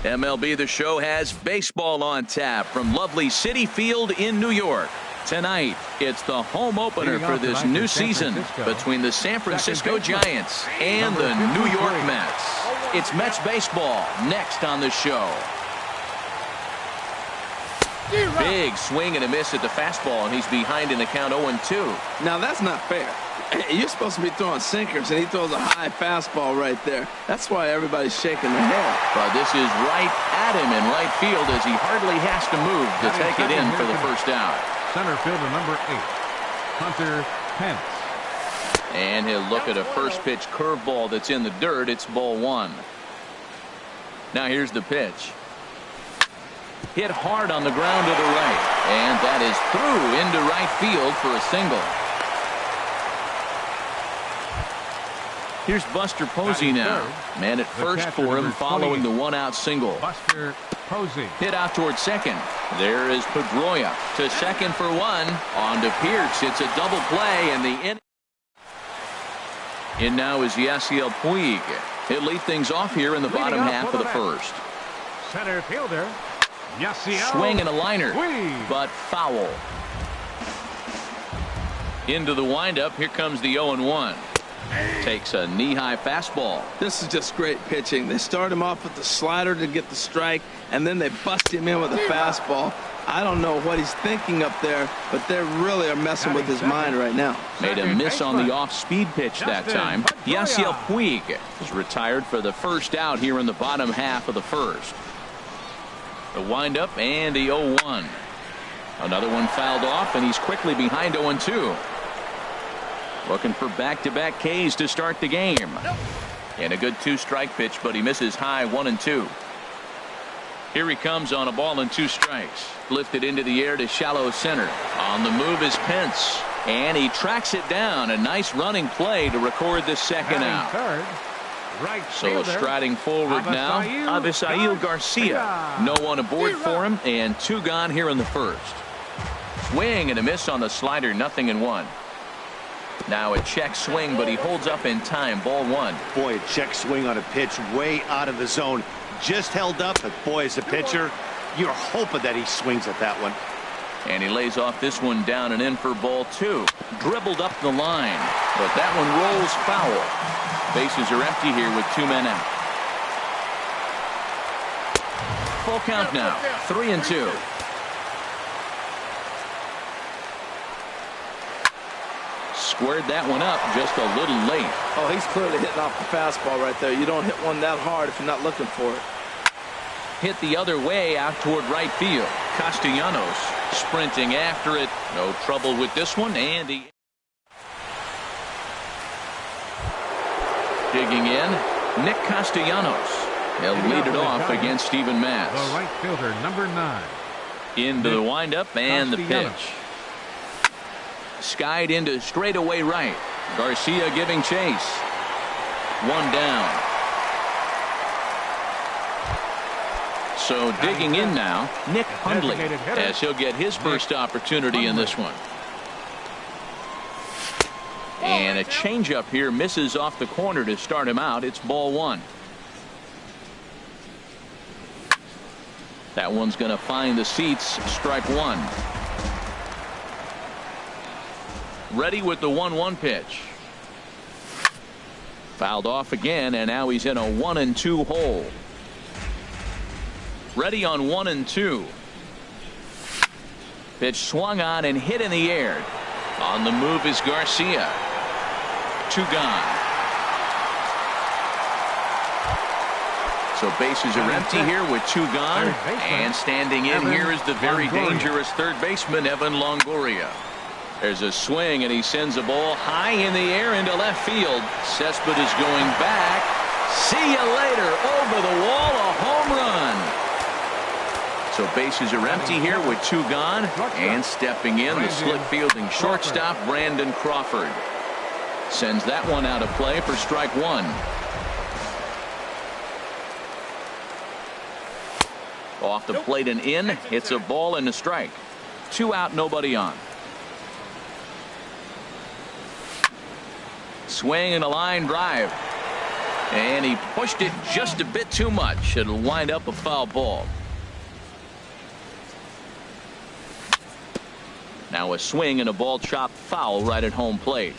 MLB The Show has baseball on tap from lovely Citi Field in New York. Tonight, it's the home opener for this new season between the San Francisco Giants and the New York Mets. It's Mets baseball next on the show. Big swing and a miss at the fastball, and he's behind in the count 0-2. Now that's not fair. You're supposed to be throwing sinkers, and he throws a high fastball right there. That's why everybody's shaking their head. But this is right at him in right field as he hardly has to move to take it in for the first out. Center fielder number 8, Hunter Pence. And he'll look at a first pitch curveball that's in the dirt. It's ball 1. Now here's the pitch. Hit hard on the ground to the right. And that is through into right field for a single. Here's Buster Posey now. Man at first for him following the 1-out single. Buster Posey. Hit out toward second. There is Pedroia to second for 1. On to Pierce. It's a double play, and the inning. In now is Yasiel Puig. He'll lead things off here in the bottom half of the first. Center fielder Yasiel. Swing and a liner, Puig. but foul. Into the windup. Here comes the 0-1. Takes a knee-high fastball. This is just great pitching. They start him off with the slider to get the strike, and then they bust him in with a fastball. I don't know what he's thinking up there, but they really are messing with his mind right now. Made a miss on the off-speed pitch that time. Yasiel Puig is retired for the first out here in the bottom half of the first. The windup and the 0-1. Another one fouled off, and he's quickly behind 0-2. Looking for back-to-back Ks to start the game. And a good 2-strike pitch, but he misses high 1-2. Here he comes on a ball and 2 strikes. Lifted into the air to shallow center. On the move is Pence. And he tracks it down. A nice running play to record the second out. Third, right So fielder, striding forward now, Avisail Garcia. No one aboard for him, and 2 gone here in the first. Swing and a miss on the slider, 0-1. Now a check swing, but he holds up in time. Ball 1. Boy, a check swing on a pitch way out of the zone. Just held up, but boy, as a pitcher, you're hoping that he swings at that one. And he lays off this one down and in for ball 2. Dribbled up the line, but that one rolls foul. Bases are empty here with 2 men out. Full count now, 3-2. Squared that one up just a little late. Oh, he's clearly hitting off the fastball right there. You don't hit one that hard if you're not looking for it. Hit the other way out toward right field. Castellanos sprinting after it. No trouble with this one. And he digging in. Nick Castellanos. He'll lead it off against Steven Matz. The right fielder number 9. Into the windup and the pitch. Skied into straightaway right. Garcia giving chase. 1 down. So digging in now, Nick Hundley, as he'll get his first opportunity in this one. And a changeup here misses off the corner to start him out. It's ball 1. That one's going to find the seats. Strike 1. Ready with the 1-1 pitch. Fouled off again, and now he's in a 1-2 hole. Ready on 1-2. Pitch swung on and hit in the air. On the move is Garcia. 2 gone. So bases are empty here with 2 gone. And standing in here is the very dangerous third baseman, Evan Longoria. There's a swing, and he sends a ball high in the air into left field. Cespedes is going back. See you later. Over the wall, a home run. So bases are empty here with 2 gone. And stepping in, the slick fielding shortstop, Brandon Crawford. Sends that one out of play for strike 1. Off the plate and in. It's a ball and a strike. 2 out, nobody on. Swing and a line drive. And he pushed it just a bit too much. It'll wind up a foul ball. Now a swing and a ball chopped foul right at home plate.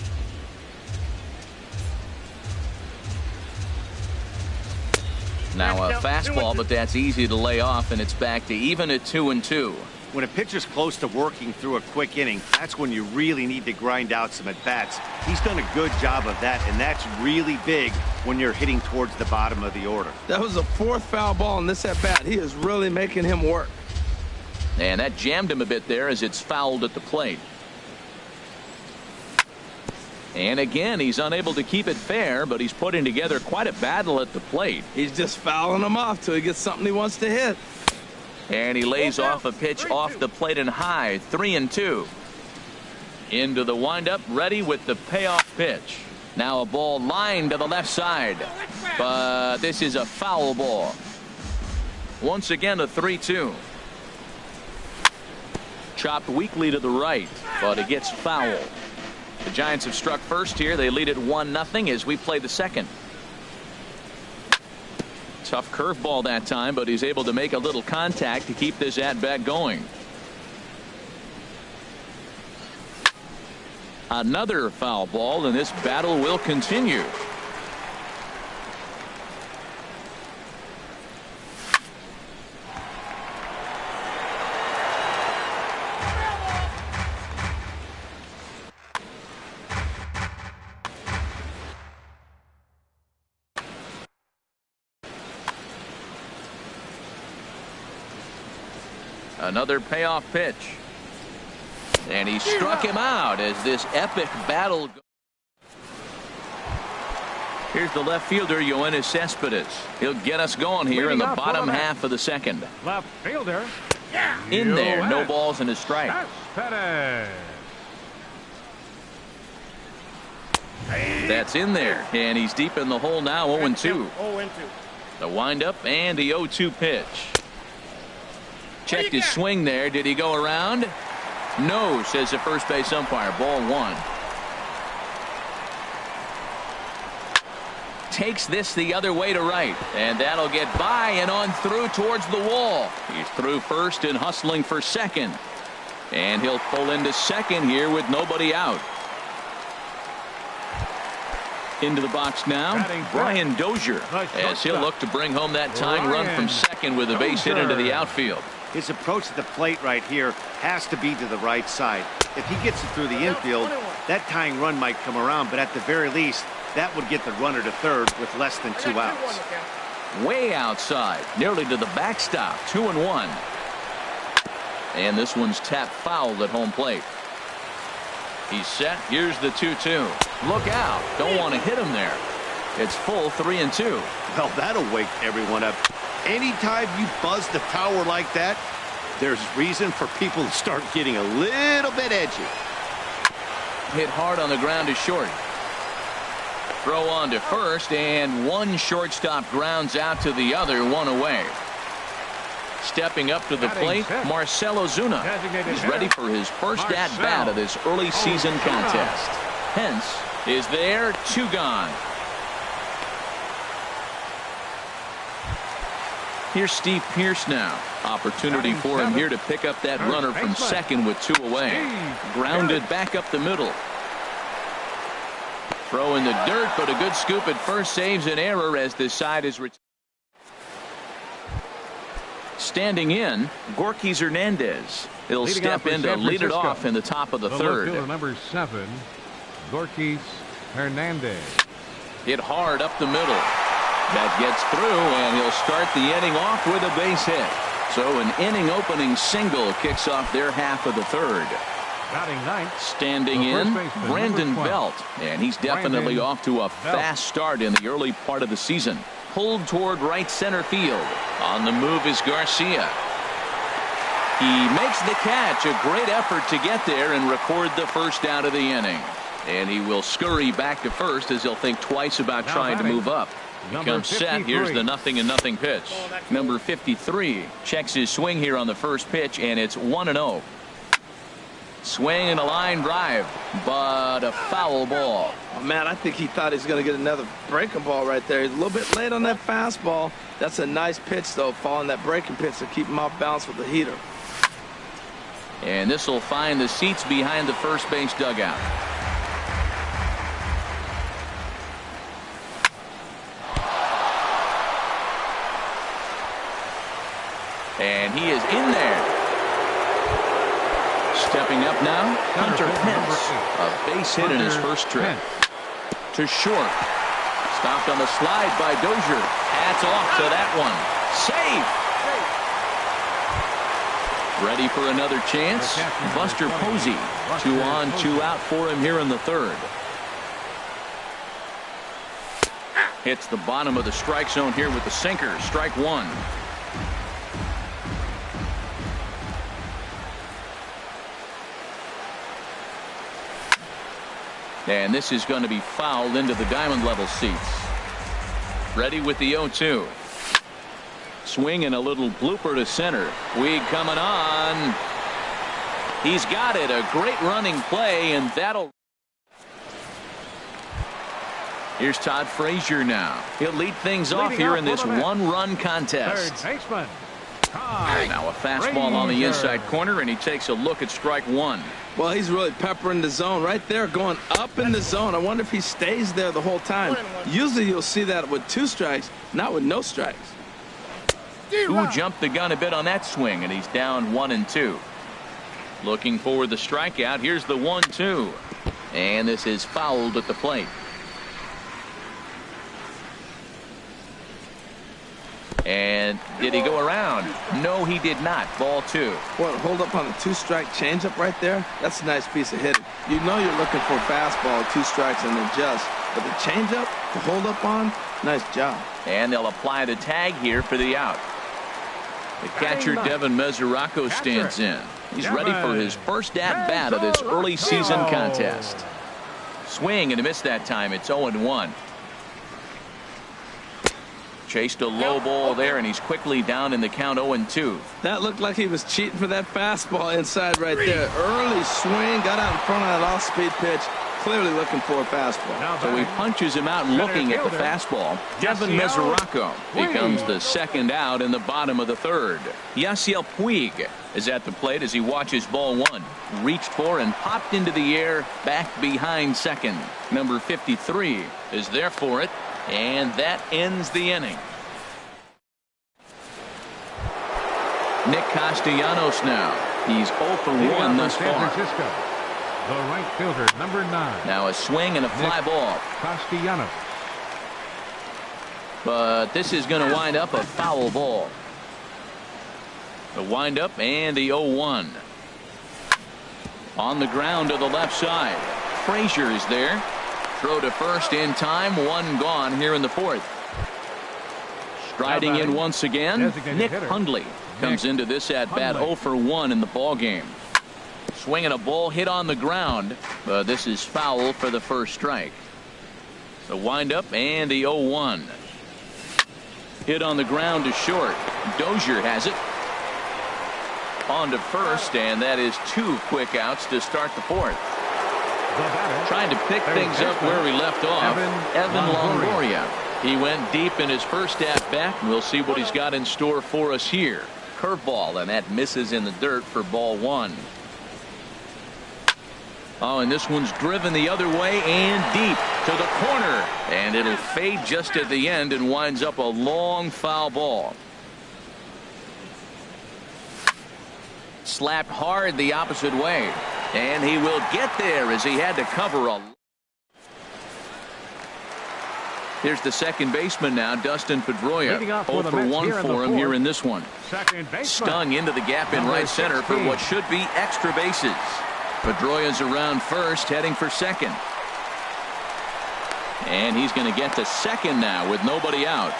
Now a fastball, but that's easy to lay off, and it's back to even at 2-2. When a pitcher's close to working through a quick inning, that's when you really need to grind out some at-bats. He's done a good job of that, and that's really big when you're hitting towards the bottom of the order. That was the 4th foul ball in this at-bat. He is really making him work. And that jammed him a bit there as it's fouled at the plate. And again, he's unable to keep it fair, but he's putting together quite a battle at the plate. He's just fouling him off till he gets something he wants to hit. And he lays off a pitch off the plate and high. 3-2. Into the windup, ready with the payoff pitch. Now a ball lined to the left side, but this is a foul ball. Once again a 3-2. Chopped weakly to the right, but it gets foul. The Giants have struck first here. They lead it 1-0 as we play the second. Tough curveball that time, but he's able to make a little contact to keep this at-bat going. Another foul ball, and this battle will continue. Another payoff pitch. And he struck him out as this epic battle. Here's the left fielder, Yoenis Cespedes. He'll get us going here in the bottom half of the second. Left fielder. In there, no balls and a strike. Cespedes. That's in there, and he's deep in the hole now. 0-2. The windup and the 0-2 pitch. Checked his swing there. Did he go around? No, says the first base umpire. Ball 1. Takes this the other way to right, and that'll get by and on through towards the wall. He's through first and hustling for second, and he'll pull into second here with nobody out. Into the box now, Brian Dozier, as he'll look to bring home that tying run from second with a base hit into the outfield. His approach to the plate right here has to be to the right side. If he gets it through the infield, that tying run might come around, but at the very least, that would get the runner to third with less than 2 outs. Way outside, nearly to the backstop. 2-1. And this one's tapped foul at home plate. He's set. Here's the 2-2. Look out. Don't want to hit him there. It's full 3-2. Well, that'll wake everyone up. Anytime you buzz the tower like that, there's reason for people to start getting a little bit edgy. Hit hard on the ground to short. Throw on to first, and one shortstop grounds out to the other, 1 away. Stepping up to the plate, Marcell Ozuna. He's ready for his first at-bat of this early season contest. Hence is there, 2 gone. Here's Steve Pearce now. Opportunity for him here to pick up that runner from second with 2 away. Grounded back up the middle. Throw in the dirt, but a good scoop at first saves an error as this side is retired. Standing in, Gorky Hernandez. He'll step in to lead it off in the top of the third. Number 7, Gorky Hernandez. Hit hard up the middle. That gets through, and he'll start the inning off with a base hit. So an inning opening single kicks off their half of the third. Batting ninth. Standing in, Brandon Belt, and he's definitely off to a fast start in the early part of the season. Pulled toward right center field. On the move is Garcia. He makes the catch. A great effort to get there and record the first out of the inning. And he will scurry back to first as he'll think twice about trying to move up. He comes set. Here's the 0-0 pitch. Number 53 checks his swing here on the first pitch, and it's 1-0. Swing and a line drive, but a foul ball. Oh, man, I think he thought he was going to get another breaking ball right there. He's a little bit late on that fastball. That's a nice pitch, though, following that breaking pitch to keep him off balance with the heater. And this will find the seats behind the first base dugout. And he is in there. Stepping up now, Hunter Pence. A base hit in his first trip. To short. Stopped on the slide by Dozier. Hats off to that one. Safe. Ready for another chance. Buster Posey. 2 on, 2 out for him here in the third. Hits the bottom of the strike zone here with the sinker. Strike 1. And this is going to be fouled into the diamond level seats. Ready with the 0-2. Swing and a little blooper to center. Puig coming on. He's got it. A great running play, and that'll. Here's Todd Frazier now. He'll lead things off here in this one-run contest. Third baseman. Now a fastball on the inside corner, and he takes a look at strike 1. Well, he's really peppering the zone right there, going up in the zone. I wonder if he stays there the whole time. Usually you'll see that with 2 strikes, not with no strikes. Who jumped the gun a bit on that swing, and he's down 1-2. Looking for the strikeout. Here's the 1-2. And this is fouled at the plate. And did he go around? No, he did not. Ball 2. What, hold up on the 2-strike changeup right there? That's a nice piece of hitting. You know you're looking for a fastball, 2 strikes, and adjust. But the changeup to hold up on, nice job. And they'll apply the tag here for the out. The catcher, Devin Mesoraco, stands in. He's ready for his first at-bat of this early season contest. Swing and a miss that time. It's 0-1. Chased a low ball there, and he's quickly down in the count 0-2. That looked like he was cheating for that fastball inside right there. Early swing, got out in front of that off-speed pitch. Clearly looking for a fastball. So he punches him out and looking at the fastball. Devin Mesoraco becomes the second out in the bottom of the third. Yasiel Puig is at the plate as he watches ball 1. Reached for and popped into the air back behind second. Number 53 is there for it. And that ends the inning. Nick Castellanos now. He's 0 for 1 thus far. The right fielder, number 9. Now a swing and a fly ball. Castellanos. But this is going to wind up a foul ball. The windup and the 0-1. On the ground to the left side. Frazier is there. Throw to first in time. 1 gone here in the 4th. Striding in once again, Nick Hundley comes into this at-bat 0 for 1 in the ball game. Swinging a ball hit on the ground, but this is foul for the first strike. The windup and the 0-1. Hit on the ground to short. Dozier has it. On to first, and that is 2 quick outs to start the 4th. Trying to pick things up where we left off. Evan Longoria. He went deep in his first at-bat, and we'll see what he's got in store for us here. Curveball, and that misses in the dirt for ball 1. Oh, and this one's driven the other way and deep to the corner. And it'll fade just at the end and winds up a long foul ball. Slapped hard the opposite way. And he will get there as he had to cover a. Here's the second baseman now, Dustin Pedroia. 0 for 1 for him here in this one. Stung into the gap in right center for what should be extra bases. Pedroia's around first, heading for second. And he's going to get to second now with nobody out.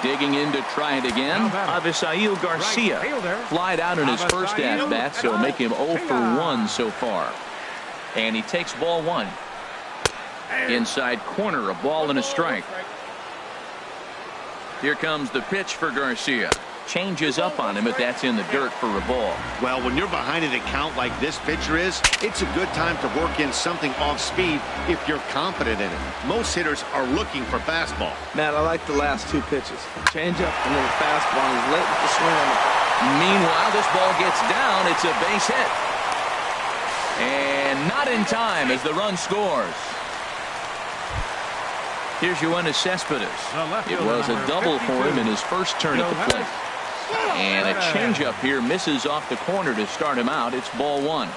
Digging in to try it again. Avisail Garcia flied out in his first at-bat, so make him 0 for 1 so far. And he takes ball 1. Inside corner, a ball and a strike. Here comes the pitch for Garcia. changes up on him if that's in the dirt for a ball. Well, when you're behind an account like this pitcher is, it's a good time to work in something off speed if you're confident in it. Most hitters are looking for fastball. Matt, I like the last two pitches. Change up and then a fastball. He's late with the swing on the ball. Meanwhile, this ball gets down. It's a base hit. And not in time as the run scores. Here's Yoenis Cespedes. It was a double for him in his first turn at the plate. And a changeup here misses off the corner to start him out. It's ball one.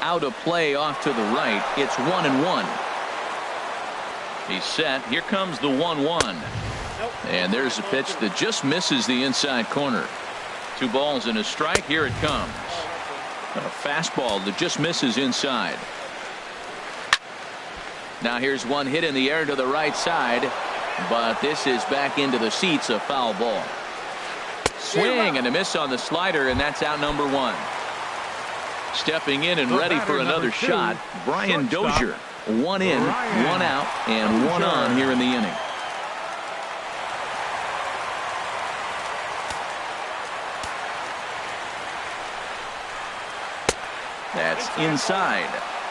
Out of play off to the right. It's 1-1. He's set. Here comes the 1-1. And there's a pitch that just misses the inside corner. 2 balls and a strike. Here it comes. A fastball that just misses inside. Now here's one hit in the air to the right side, but this is back into the seats, a foul ball. Swing and a miss on the slider, and that's out number 1. Stepping in and ready for another shot, Brian Dozier. 1 in, 1 out, and 1 on here in the inning. That's inside.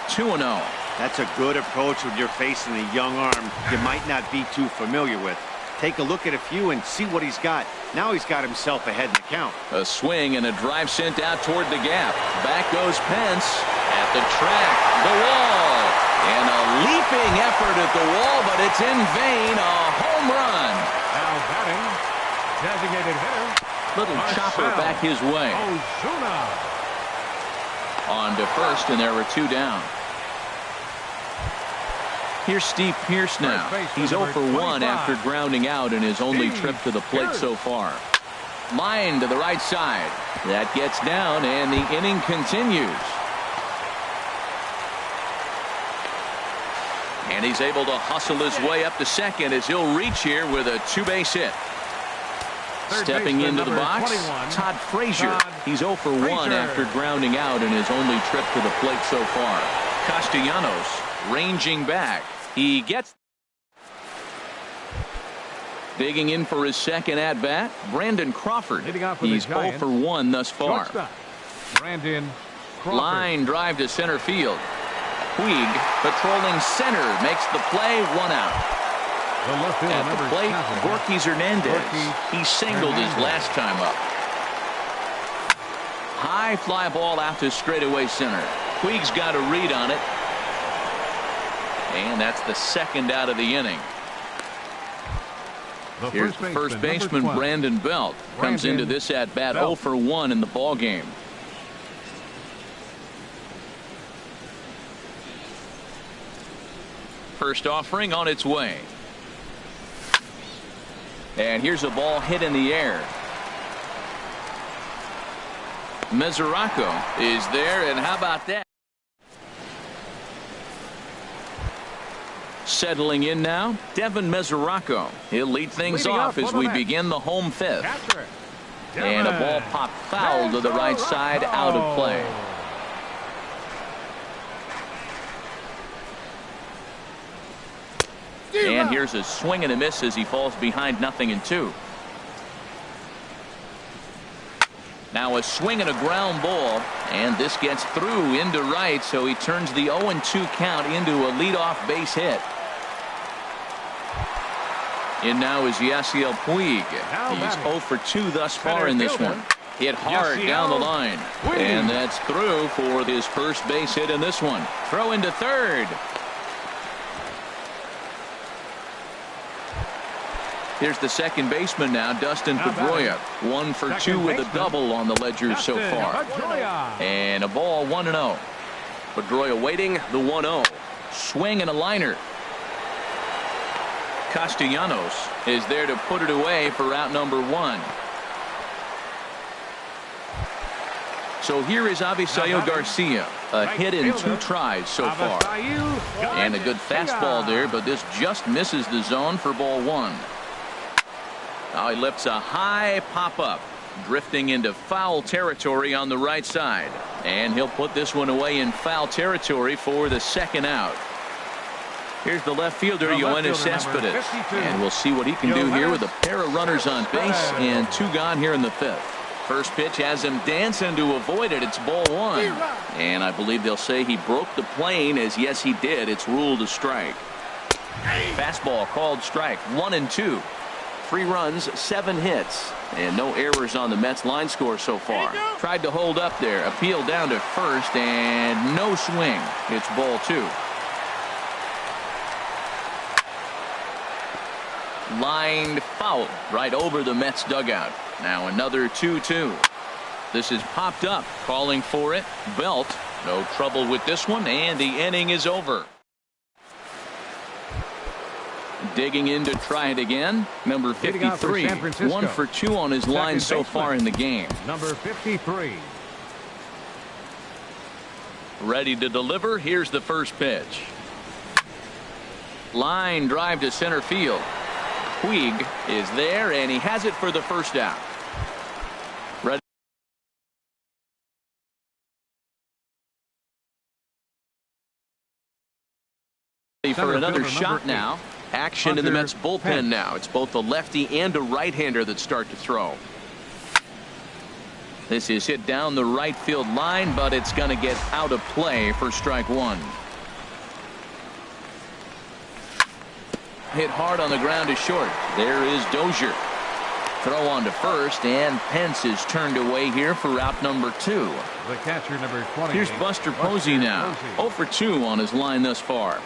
2-0. That's a good approach when you're facing a young arm you might not be too familiar with. Take a look at a few and see what he's got. Now he's got himself ahead in the count. A swing and a drive sent out toward the gap. Back goes Pence at the track. The wall. And a leaping effort at the wall, but it's in vain. A home run. Now batting, designated hitter. Little chopper back his way. On to first, and there were 2 down. Here's Steve Pearce now. He's 0 for 1 after grounding out in his only trip to the plate so far. Line to the right side. That gets down, and the inning continues. And he's able to hustle his way up to second as he'll reach here with a 2-base hit. Stepping into the box, Todd Frazier. He's 0 for 1 after grounding out in his only trip to the plate so far. Castellanos ranging back. He gets digging in for his second at bat. Brandon Crawford. He's 0 for 1 thus far. Brandon Crawford. Line drive to center field. Puig patrolling center makes the play. 1 out. At the plate, Gorky Hernandez. He singled his last time up. High fly ball out to straightaway center. Puig's got a read on it. And that's the second out of the inning. Here's the first baseman, Brandon Belt. Comes into this at bat 0 for 1 in the ball game. First offering on its way. And here's a ball hit in the air. Mesoraco is there, and how about that? Settling in now, Devin Mesoraco. He'll lead things off as we begin the home 5th. And a ball popped foul to the right side, out of play. And here's a swing and a miss as he falls behind 0-2. Now a swing and a ground ball, and this gets through into right, so he turns the 0-2 count into a leadoff base hit. And now is Yasiel Puig. He's 0 for 2 thus far in this one. Hit hard down the line, and that's through for his first base hit in this one. Throw into third. Here's the second baseman now, Dustin Pedroia. 1 for 2 with a double on the ledger so far. And a ball 1-0. Pedroia waiting the 1-0. Swing and a liner. Castellanos is there to put it away for out number 1. So here is Avisail Garcia. A hit in 2 tries so far. And a good fastball there, but this just misses the zone for ball 1. Now he lifts a high pop-up, drifting into foul territory on the right side. And he'll put this one away in foul territory for the second out. Here's the left fielder, Yoenis Cespedes. And we'll see what he can do here with a pair of runners on base and 2 gone here in the 5th. First pitch has him dancing to avoid it. It's ball 1. And I believe they'll say he broke the plane, as yes he did. It's ruled a strike. Fastball called strike. 1-2. 3 runs, 7 hits, and no errors on the Mets line score so far. Tried to hold up there. Appeal down to first, and no swing. It's ball 2. Lined foul right over the Mets dugout. Now another 2-2. This is popped up, calling for it. Belt, no trouble with this one, and the inning is over. Digging in to try it again. Number 53, 1 for 2 on his line so far in the game. Number 53. Ready to deliver. Here's the first pitch. Line drive to center field. Puig is there, and he has it for the first out. Ready for another shot now. Action in the Mets bullpen now. It's both a lefty and a right-hander that start to throw. This is hit down the right field line, but it's going to get out of play for strike 1. Hit hard on the ground to short. There is Dozier. Throw on to first, and Pence is turned away here for out number 2. The catcher, number 20. Here's Buster Posey now. 0 for 2 on his line thus far.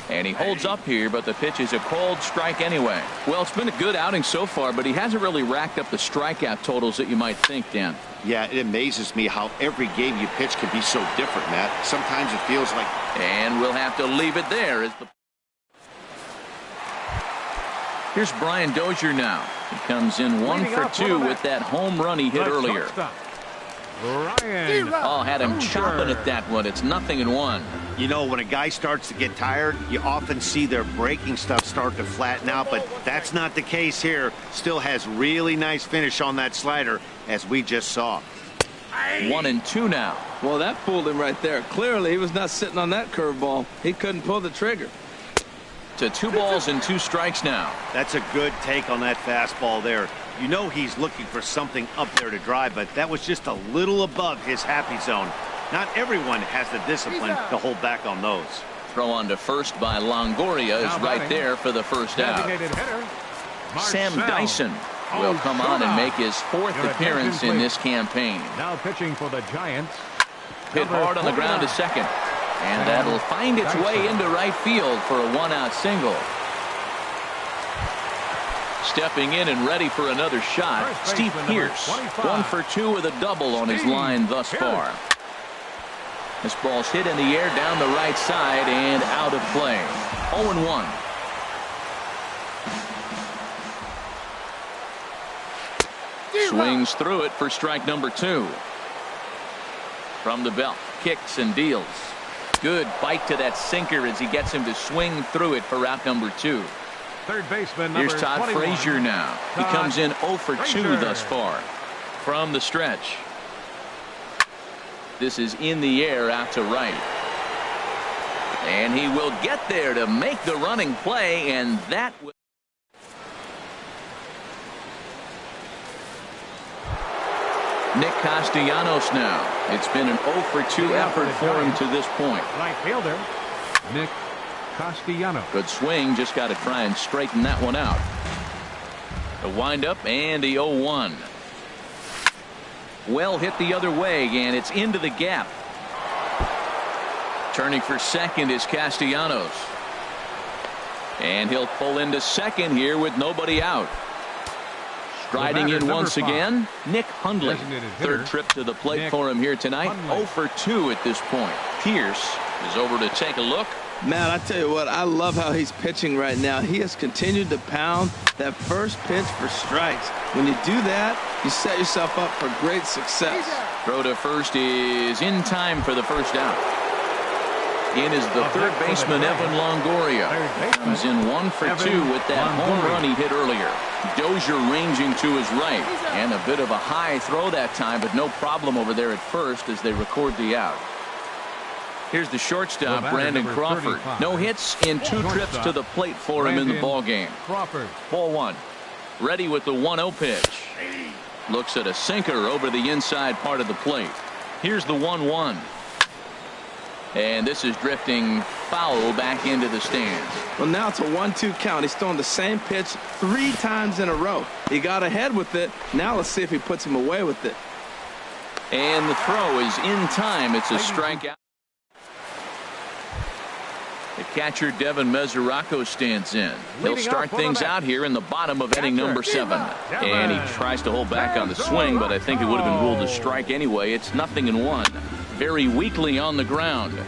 And he holds up here, but the pitch is a called strike anyway. Well, it's been a good outing so far, but he hasn't really racked up the strikeout totals that you might think, Dan. Yeah, it amazes me how every game you pitch can be so different, Matt. Sometimes it feels like... And we'll have to leave it there. Here's Brian Dozier now. He comes in 1 for 2 with that home run he hit earlier. Oh, had him chopping at that one. It's 0-1. You know, when a guy starts to get tired, you often see their breaking stuff start to flatten out, but that's not the case here. Still has really nice finish on that slider, as we just saw. 1-2 now. Well, that fooled him right there. Clearly, he was not sitting on that curveball. He couldn't pull the trigger. To 2 balls and 2 strikes now. That's a good take on that fastball there. You know he's looking for something up there to drive, but that was just a little above his happy zone. Not everyone has the discipline to hold back on those. Throw on to first by Longoria is right there for the first out. Sam Dyson will come on and make his 4th appearance in this campaign. Now pitching for the Giants. Hit hard on the ground to second. And that'll find its way into right field for a 1-out single. Stepping in and ready for another shot, Steve Pearce. 1 for 2 with a double on his line thus far. This ball's hit in the air down the right side and out of play. 0-1. Swings through it for strike number 2. From the belt, kicks and deals. Good bite to that sinker as he gets him to swing through it for out number 2. Third baseman, here's Todd 21. Frazier now. He comes in 0 for 2 thus far. From the stretch. This is in the air out to right. And he will get there to make the running play, and that will... Nick Castellanos now. It's been an 0 for 2 effort for him to this point. Right fielder, Nick Castellanos. Good swing, just got to try and straighten that one out. The windup and the 0-1. Well hit the other way, and it's into the gap. Turning for second is Castellanos. And he'll pull into second here with nobody out. Striding in once again, Nick Hundley. Third trip to the plate for him here tonight. 0 for 2 at this point. Pierce is over to take a look. Matt, I tell you what, I love how he's pitching right now. He has continued to pound that first pitch for strikes. When you do that, you set yourself up for great success. Throw to first is in time for the first out. In is the third baseman, Evan Longoria. Comes in 1 for 2 with that home run he hit earlier. Dozier ranging to his right. And a bit of a high throw that time, but no problem over there at first as they record the out. Here's the shortstop, batter, Brandon number Crawford. 35. No hits in 2 trips to the plate for him in the ball game. Crawford. Ball 1. Ready with the 1-0 pitch. Looks at a sinker over the inside part of the plate. Here's the 1-1. And this is drifting foul back into the stands. Well, now it's a 1-2 count. He's throwing the same pitch 3 times in a row. He got ahead with it. Now let's see if he puts him away with it. And the throw is in time. It's a strikeout. The catcher, Devin Mesoraco, stands in. He'll start things out here in the bottom of inning number 7. And he tries to hold back on the swing, but I think it would have been ruled a strike anyway. It's 0-1. Very weakly on the ground.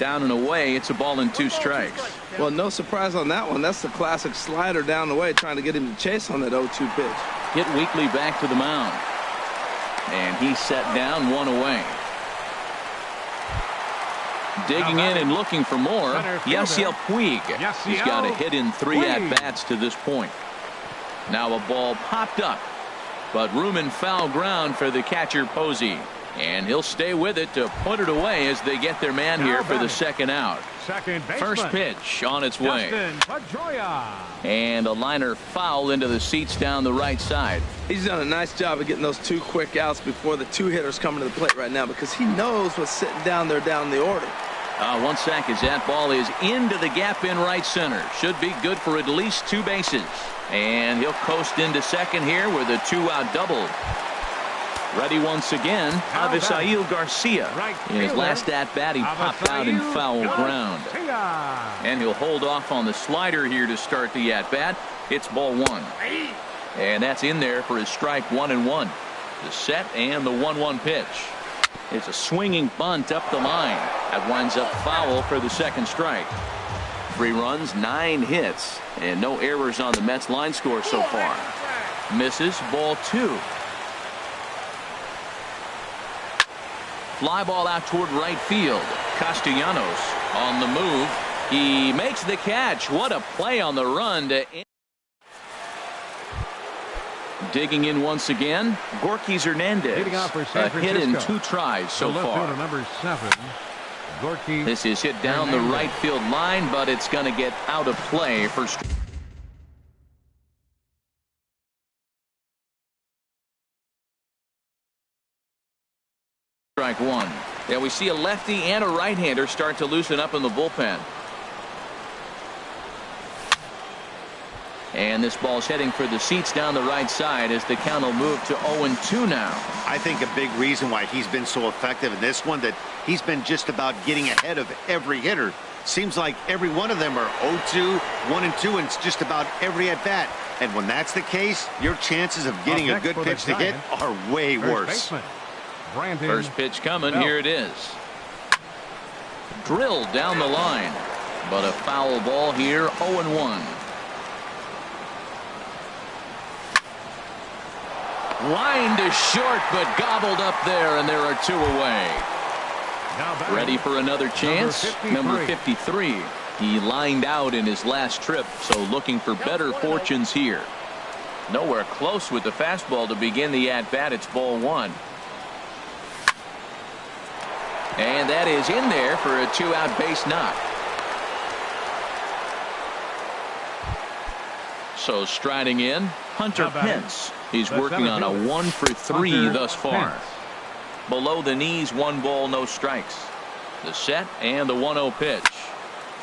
Down and away. It's a ball and 2 strikes. Well, no surprise on that one. That's the classic slider down the way, trying to get him to chase on that 0-2 pitch. Hit weakly back to the mound. And he's set down, 1 away. Digging in and looking for more, Yasiel Puig. He's got a hit in 3 at-bats to this point. Now a ball popped up, but room and foul ground for the catcher, Posey. And he'll stay with it to put it away as they get their man here for the second out. First pitch on its way. And a liner foul into the seats down the right side. He's done a nice job of getting those 2 quick outs before the 2 hitters coming to the plate right now, because he knows what's sitting down there down the order. 1 sack as that ball is into the gap in right center. Should be good for at least 2 bases. And he'll coast into second here with a 2-out double. Ready once again, Avisail Garcia. In his last at-bat, he popped out in foul ground. And he'll hold off on the slider here to start the at-bat. It's ball 1. And that's in there for his strike 1-1. The set and the 1-1 pitch. It's a swinging bunt up the line. That winds up foul for the second strike. 3 runs, 9 hits, and no errors on the Mets line score so far. Misses, ball 2. Fly ball out toward right field. Castellanos on the move. He makes the catch. What a play on the run to end. Digging in once again, Gorkys Hernandez. A hit in 2 tries so far. Number 7, Gorky. This is hit down the right field line, but it's going to get out of play for strike 1. Yeah, we see a lefty and a right-hander start to loosen up in the bullpen. And this ball's heading for the seats down the right side as the count will move to 0-2 now. I think a big reason why he's been so effective in this one, that he's been just about getting ahead of every hitter. Seems like every one of them are 0-2, 1-2, and it's just about every at-bat. And when that's the case, your chances of getting a good pitch to hit are way worse. First pitch coming. Here it is. Drilled down the line, but a foul ball here. 0-1. Line to short, but gobbled up there, and there are 2 away. Ready for another chance. Number 53. He lined out in his last trip, so looking for better fortunes here. Nowhere close with the fastball to begin the at-bat. It's ball 1. And that is in there for a 2-out base knock. So striding in, Hunter Pence. He's working on a 1-for-3 thus far. Below the knees, 1 ball, no strikes. The set and the 1-0 pitch.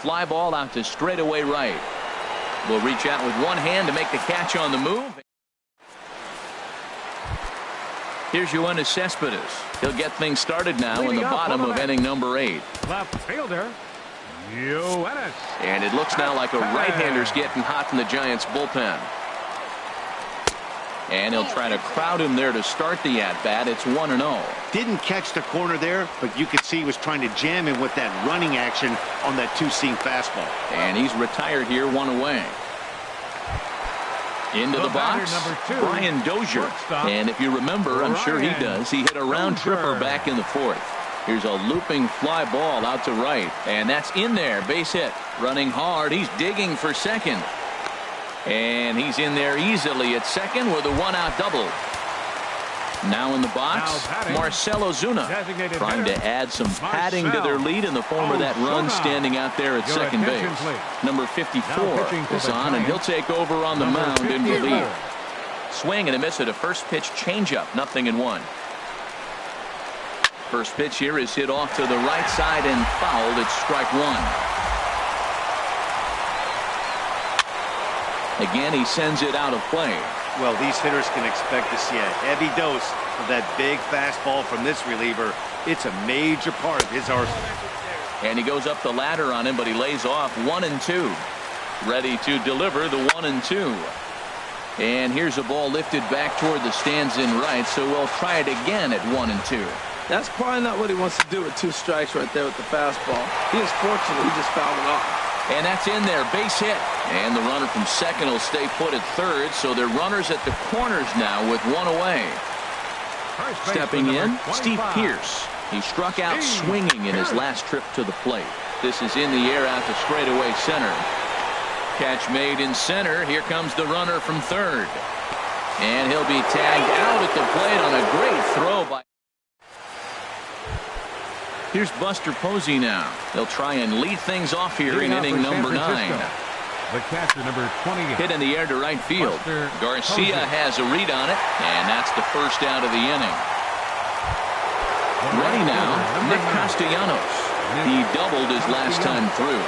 Fly ball out to straightaway right. Will reach out with one hand to make the catch on the move. Here's Yoenis Cespedes. He'll get things started now in the bottom of inning number 8. Left fielder, Yoenis. And it looks now like a right-hander's getting hot in the Giants bullpen. And he'll try to crowd him there to start the at-bat. It's 1-0. Didn't catch the corner there, but you could see he was trying to jam him with that running action on that 2-seam fastball. And he's retired here, 1 away. Into the box, Brian Dozier. And if you remember, I'm sure he does, he hit a round tripper back in the 4th. Here's a looping fly ball out to right. And that's in there, base hit. Running hard, he's digging for second. And he's in there easily at second with a 1-out double. Now in the box, Marcell Ozuna trying to add some padding to their lead in the form of that run standing out there at second base. Number 54 is on, and he'll take over on the mound in relief. Swing and a miss at a first pitch changeup, 0-1. First pitch here is hit off to the right side and fouled. It's strike one. Again, he sends it out of play. Well, these hitters can expect to see a heavy dose of that big fastball from this reliever. It's a major part of his arsenal. And he goes up the ladder on him, but he lays off 1-2. Ready to deliver the 1-2. And here's a ball lifted back toward the stands in right, so we'll try it again at 1-2. That's probably not what he wants to do with 2 strikes right there with the fastball. He is fortunate he just fouled it off. And that's in there, base hit. And the runner from second will stay put at third, so they're runners at the corners now with 1 away. Stepping in, Steve Pearce. He struck out swinging in his last trip to the plate. This is in the air out to straightaway center. Catch made in center. Here comes the runner from third. And he'll be tagged out at the plate on a great throw by... Here's Buster Posey now. They'll try and lead things off here in inning number 9. The catcher, number 28. Hit in the air to right field. Garcia has a read on it, and that's the first out of the inning. Ready now, Nick Castellanos. He doubled his last time through.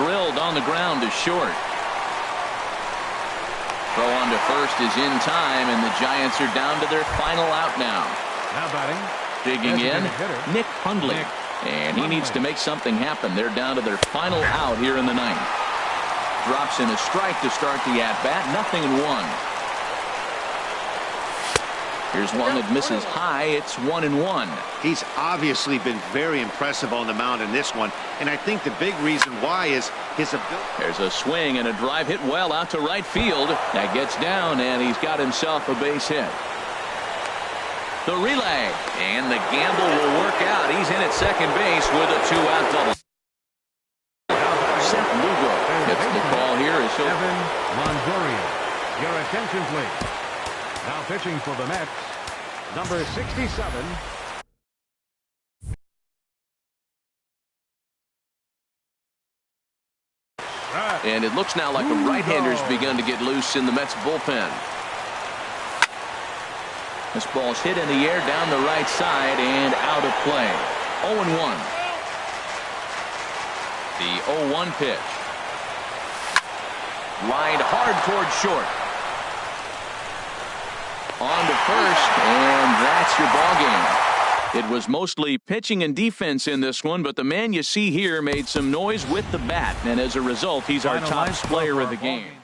Drilled on the ground to short. Throw on to first is in time, and the Giants are down to their final out now. Now batting. Digging in, Nick Hundley. And he needs to make something happen. They're down to their final out here in the 9th. Drops in a strike to start the at-bat. 0-1. Here's one that misses high. It's 1-1. He's obviously been very impressive on the mound in this one, and I think the big reason why is his ability. There's a swing and a drive hit well out to right field. That gets down, and he's got himself a base hit. The relay, and the gamble will work out. He's in at second base with a 2-out double. Seth Lugo gets the call here. Evan Longoria. Your attention, please. Now pitching for the Mets, number 67. And it looks now like a right-hander's begun to get loose in the Mets bullpen. This ball's hit in the air down the right side and out of play. 0-1. The 0-1 pitch. Lined hard toward short. On to first, and that's your ball game. It was mostly pitching and defense in this one, but the man you see here made some noise with the bat, and as a result, he's our top player of the game.